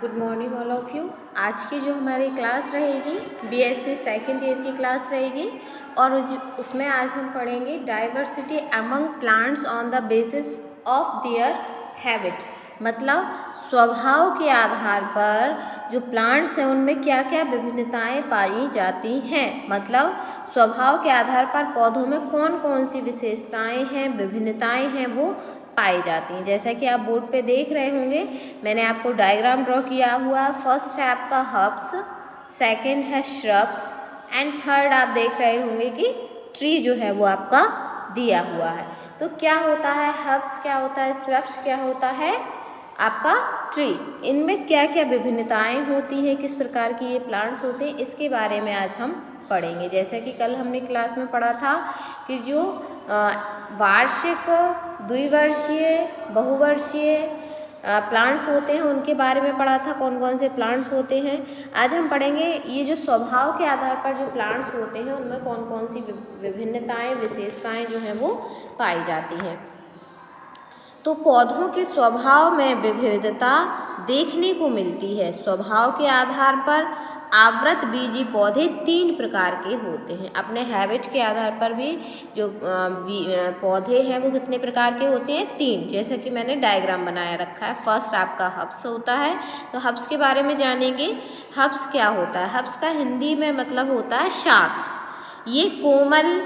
Good morning all of you. आज की जो हमारी क्लास रहेगी बीएससी सेकेंड ईयर की क्लास रहेगी और उसमें आज हम पढ़ेंगे diversity among plants on the basis of their habit. मतलब स्वभाव के आधार पर जो प्लांट्स हैं उनमें क्या क्या विभिन्नताएं पाई जाती हैं। मतलब स्वभाव के आधार पर पौधों में कौन कौन सी विशेषताएं हैं, विभिन्नताएं हैं, वो पाई जाती हैं। जैसा कि आप बोर्ड पे देख रहे होंगे, मैंने आपको डायग्राम ड्रॉ किया हुआ। फर्स्ट है आपका हर्ब्स, सेकंड है श्रब्स एंड थर्ड आप देख रहे होंगे कि ट्री जो है वो आपका दिया हुआ है। तो क्या होता है हर्ब्स, क्या होता है श्रब्स, क्या होता है आपका ट्री, इनमें क्या क्या विभिन्नताएं होती हैं, किस प्रकार की ये प्लांट्स होते हैं, इसके बारे में आज हम पढ़ेंगे। जैसा कि कल हमने क्लास में पढ़ा था कि जो वार्षिक, द्विवर्षीय, बहुवर्षीय प्लांट्स होते हैं उनके बारे में पढ़ा था, कौन कौन से प्लांट्स होते हैं। आज हम पढ़ेंगे ये जो स्वभाव के आधार पर जो प्लांट्स होते हैं उनमें कौन कौन सी विभिन्नताएं, विशेषताएं जो हैं वो पाई जाती हैं। तो पौधों के स्वभाव में विविधता देखने को मिलती है। स्वभाव के आधार पर आवृत बीजी पौधे 3 प्रकार के होते हैं। अपने हैबिट के आधार पर भी जो पौधे हैं वो कितने प्रकार के होते हैं, 3, जैसा कि मैंने डायग्राम बनाया रखा है। फर्स्ट आपका हब्स होता है, तो हब्स के बारे में जानेंगे। हब्स क्या होता है? हब्स का हिंदी में मतलब होता है शाख। ये कोमल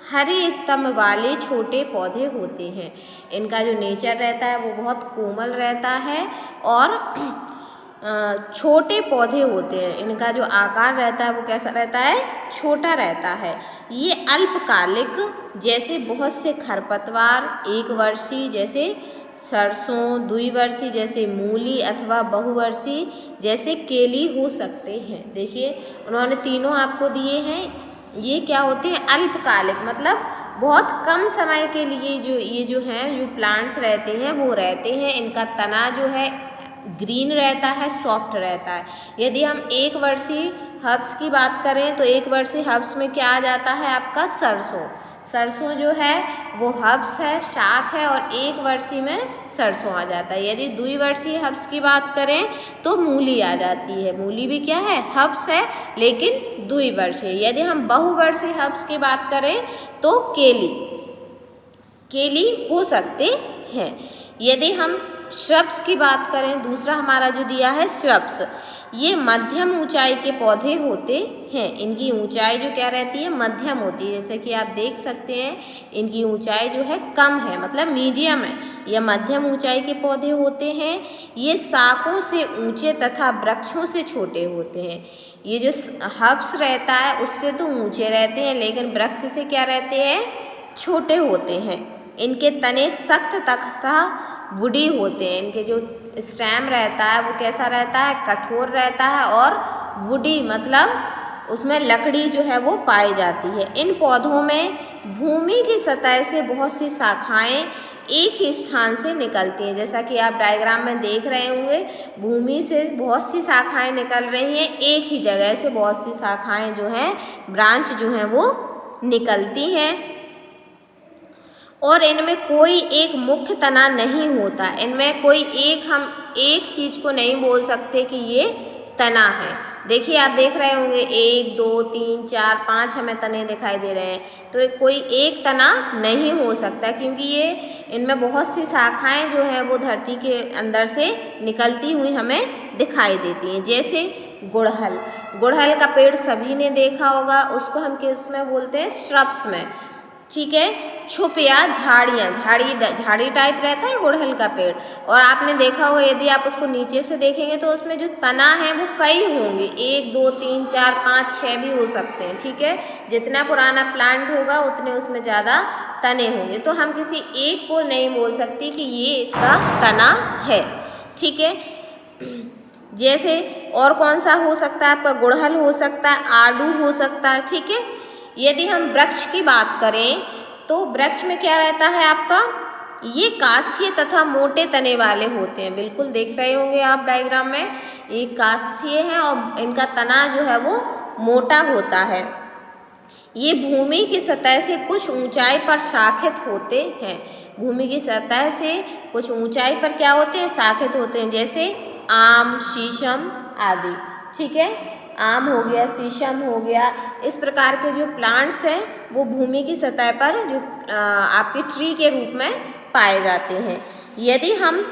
हरे स्तंभ वाले छोटे पौधे होते हैं। इनका जो नेचर रहता है वो बहुत कोमल रहता है और छोटे पौधे होते हैं। इनका जो आकार रहता है वो कैसा रहता है, छोटा रहता है। ये अल्पकालिक, जैसे बहुत से खरपतवार, 1 वर्षीय जैसे सरसों, द्विवर्षीय जैसे मूली अथवा बहुवर्षीय जैसे केली हो सकते हैं। देखिए उन्होंने तीनों आपको दिए हैं। ये क्या होते हैं, अल्पकालिक, मतलब बहुत कम समय के लिए जो हैं जो प्लांट्स रहते हैं वो रहते हैं। इनका तना जो है ग्रीन रहता है, सॉफ्ट रहता है। यदि हम 1 वर्षीय हर्ब्स की बात करें तो 1 वर्षीय हर्ब्स में क्या आ जाता है आपका सरसों। सरसों जो है वो हर्ब्स है, शाख है, और 1 वर्षीय में सरसों आ जाता है। यदि द्विवर्षीय हर्ब्स की बात करें तो मूली आ जाती है। मूली भी क्या है, हर्ब्स है लेकिन द्विवर्षीय। यदि हम बहुवर्षीय हर्ब्स की बात करें तो केली हो सकते हैं। यदि हम श्रब्स की बात करें, दूसरा हमारा जो दिया है श्रब्स, ये मध्यम ऊंचाई के पौधे होते हैं। इनकी ऊंचाई जो क्या रहती है, मध्यम होती है। जैसे कि आप देख सकते हैं इनकी ऊंचाई जो है कम है, मतलब मीडियम है। यह मध्यम ऊंचाई के पौधे होते हैं। ये शाखों से ऊंचे तथा वृक्षों से छोटे होते हैं। ये जो हर्ब्स रहता है उससे तो ऊंचे रहते हैं लेकिन वृक्ष से क्या रहते हैं, छोटे होते हैं। इनके तने सख्त तथा वुडी होते हैं। इनके जो स्टेम रहता है वो कैसा रहता है, कठोर रहता है और वुडी मतलब उसमें लकड़ी जो है वो पाई जाती है। इन पौधों में भूमि की सतह से बहुत सी शाखाएं एक ही स्थान से निकलती हैं। जैसा कि आप डायग्राम में देख रहे होंगे, भूमि से बहुत सी शाखाएं निकल रही हैं, एक ही जगह से बहुत सी शाखाएं जो हैं, ब्रांच जो हैं वो निकलती हैं। और इनमें कोई एक मुख्य तना नहीं होता। इनमें कोई हम एक चीज़ को नहीं बोल सकते कि ये तना है। देखिए आप देख रहे होंगे 1 2 3 4 5 हमें तने दिखाई दे रहे हैं। तो कोई एक तना नहीं हो सकता क्योंकि ये इनमें बहुत सी शाखाएं जो हैं वो धरती के अंदर से निकलती हुई हमें दिखाई देती हैं। जैसे गुड़हल का पेड़ सभी ने देखा होगा, उसको हम किस में बोलते हैं, श्रब्स में, ठीक है। छुप या झाड़ी टाइप रहता है गुड़हल का पेड़, और आपने देखा होगा यदि आप उसको नीचे से देखेंगे तो उसमें जो तना है वो कई होंगे, 1 2 3 4 5 6 भी हो सकते हैं, ठीक है। जितना पुराना प्लांट होगा उतने उसमें ज़्यादा तने होंगे। तो हम किसी एक को नहीं बोल सकते कि ये इसका तना है, ठीक है। जैसे और कौन सा हो सकता है आपका, गुड़हल हो सकता है, आड़ू हो सकता है, ठीक है। यदि हम वृक्ष की बात करें तो वृक्ष में क्या रहता है आपका, ये काष्ठीय तथा मोटे तने वाले होते हैं। बिल्कुल देख रहे होंगे आप डायग्राम में, ये काष्ठीय है और इनका तना जो है वो मोटा होता है। ये भूमि की सतह से कुछ ऊंचाई पर शाखित होते हैं। भूमि की सतह से कुछ ऊंचाई पर क्या होते हैं, शाखित होते हैं। जैसे आम, शीशम आदि। ठीक है, आम हो गया, शीशम हो गया, इस प्रकार के जो प्लांट्स हैं वो भूमि की सतह पर जो आपके ट्री के रूप में पाए जाते हैं। यदि हम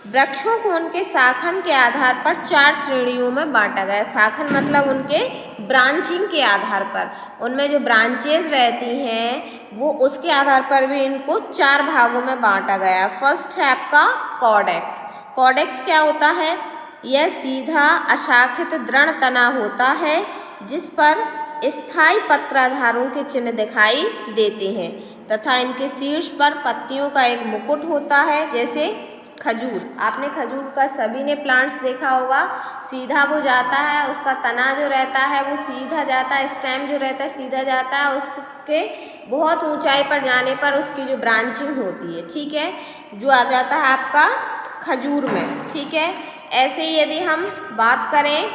वृक्षों को उनके शाखन के आधार पर 4 श्रेणियों में बांटा गया। शाखन मतलब उनके ब्रांचिंग के आधार पर, उनमें जो ब्रांचेज रहती हैं वो उसके आधार पर भी इनको 4 भागों में बांटा गया। फर्स्ट है आपका कॉर्डेक्स। कॉर्डेक्स क्या होता है? यह सीधा अशाखित दृढ़ तना होता है जिस पर स्थायी पत्राधारों के चिन्ह दिखाई देते हैं तथा इनके शीर्ष पर पत्तियों का एक मुकुट होता है। जैसे खजूर, आपने खजूर का सभी ने प्लांट्स देखा होगा, सीधा वो जाता है, उसका तना जो रहता है वो सीधा जाता है, स्टेम जो रहता है सीधा जाता है, उसके बहुत ऊंचाई पर जाने पर उसकी जो ब्रांचिंग होती है, ठीक है, जो आ जाता है आपका खजूर में। ठीक है, ऐसे ही यदि हम बात करें,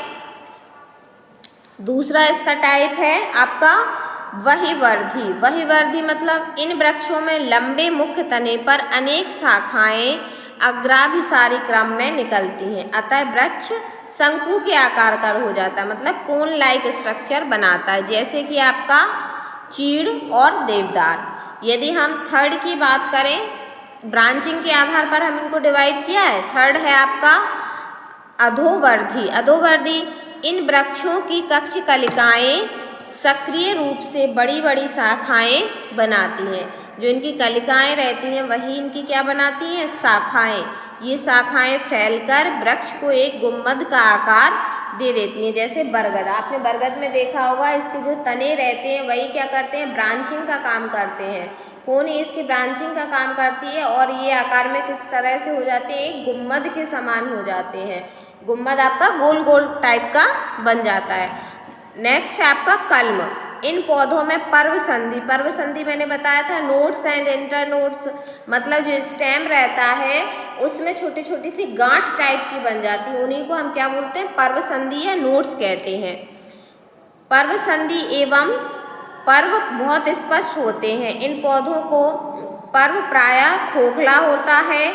दूसरा इसका टाइप है आपका वहीवर्धी। वहीवर्धी मतलब इन वृक्षों में लंबे मुख्य तने पर अनेक शाखाएं अग्राभिसारी क्रम में निकलती हैं, अतः वृक्ष शंकु के आकार का हो जाता है, मतलब कोन लाइक स्ट्रक्चर बनाता है, जैसे कि आपका चीड़ और देवदार। यदि हम थर्ड की बात करें, ब्रांचिंग के आधार पर हम इनको डिवाइड किया है। थर्ड है आपका अधोवर्धी। अधोवर्धी इन वृक्षों की कक्ष कलिकाएं सक्रिय रूप से बड़ी बड़ी शाखाएं बनाती हैं। जो इनकी कलिकाएं रहती हैं वही इनकी क्या बनाती हैं? शाखाएं। ये शाखाएं फैलकर वृक्ष को एक गुम्बद का आकार दे देती हैं। जैसे बरगद, आपने बरगद में देखा होगा, इसके जो तने रहते हैं वही क्या करते हैं? ब्रांचिंग का काम करते हैं। कौन इसकी ब्रांचिंग का काम करती है और ये आकार में किस तरह से हो जाते हैं? एक गुम्बद के समान हो जाते हैं। गुम्बद आपका गोल गोल टाइप का बन जाता है। नेक्स्ट है आपका कलम। इन पौधों में पर्व संधि, पर्व संधि मैंने बताया था, नोड्स एंड इंटरनोड्स, मतलब जो स्टेम रहता है उसमें छोटी छोटी सी गांठ टाइप की बन जाती है, उन्हीं को हम क्या बोलते हैं? पर्व संधि या नोड्स कहते हैं। पर्व संधि एवं पर्व बहुत स्पष्ट होते हैं। इन पौधों को पर्व प्रायः खोखला होता है।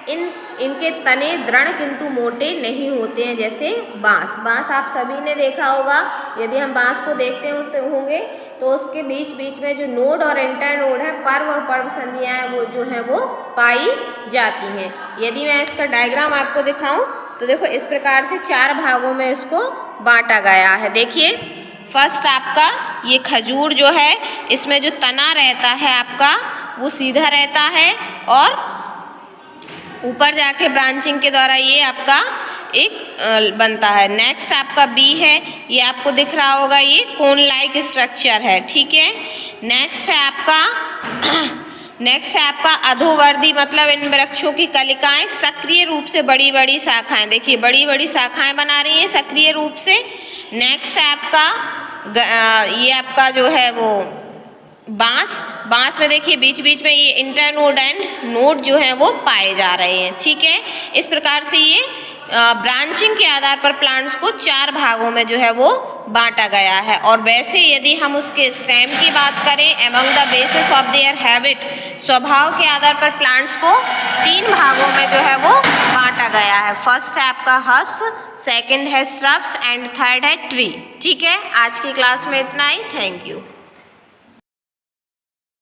इनके तने दृढ़ किंतु मोटे नहीं होते हैं, जैसे बांस। बांस आप सभी ने देखा होगा, यदि हम बांस को देखते होंगे तो उसके बीच बीच में जो नोड और इंटरनोड है, पर्व और पर्व संधियाँ हैं, वो जो है वो पाई जाती हैं। यदि मैं इसका डायग्राम आपको दिखाऊं तो देखो इस प्रकार से 4 भागों में इसको बांटा गया है। देखिए, फर्स्ट आपका ये खजूर जो है, इसमें जो तना रहता है आपका वो सीधा रहता है और ऊपर जाके ब्रांचिंग के द्वारा ये आपका एक बनता है। नेक्स्ट आपका बी है, ये आपको दिख रहा होगा, ये कोन लाइक स्ट्रक्चर है। ठीक है, नेक्स्ट है आपका अधोवर्धी, मतलब इन वृक्षों की कलिकाएं सक्रिय रूप से बड़ी बड़ी शाखाएं, देखिए बड़ी बड़ी शाखाएं बना रही हैं सक्रिय रूप से। नेक्स्ट है आपका ये आपका जो है वो बांस। बांस में देखिए बीच बीच में ये इंटरनोड एंड नोड जो है वो पाए जा रहे हैं। ठीक है, इस प्रकार से ये ब्रांचिंग के आधार पर प्लांट्स को 4 भागों में जो है वो बांटा गया है। और वैसे यदि हम उसके स्टेम की बात करें, among the basis of their habit, स्वभाव के आधार पर प्लांट्स को 3 भागों में जो है वो बांटा गया है। फर्स्ट है आपका हर्ब्स, सेकंड है श्रब्स एंड थर्ड है ट्री। ठीक है, आज की क्लास में इतना ही। Thank you.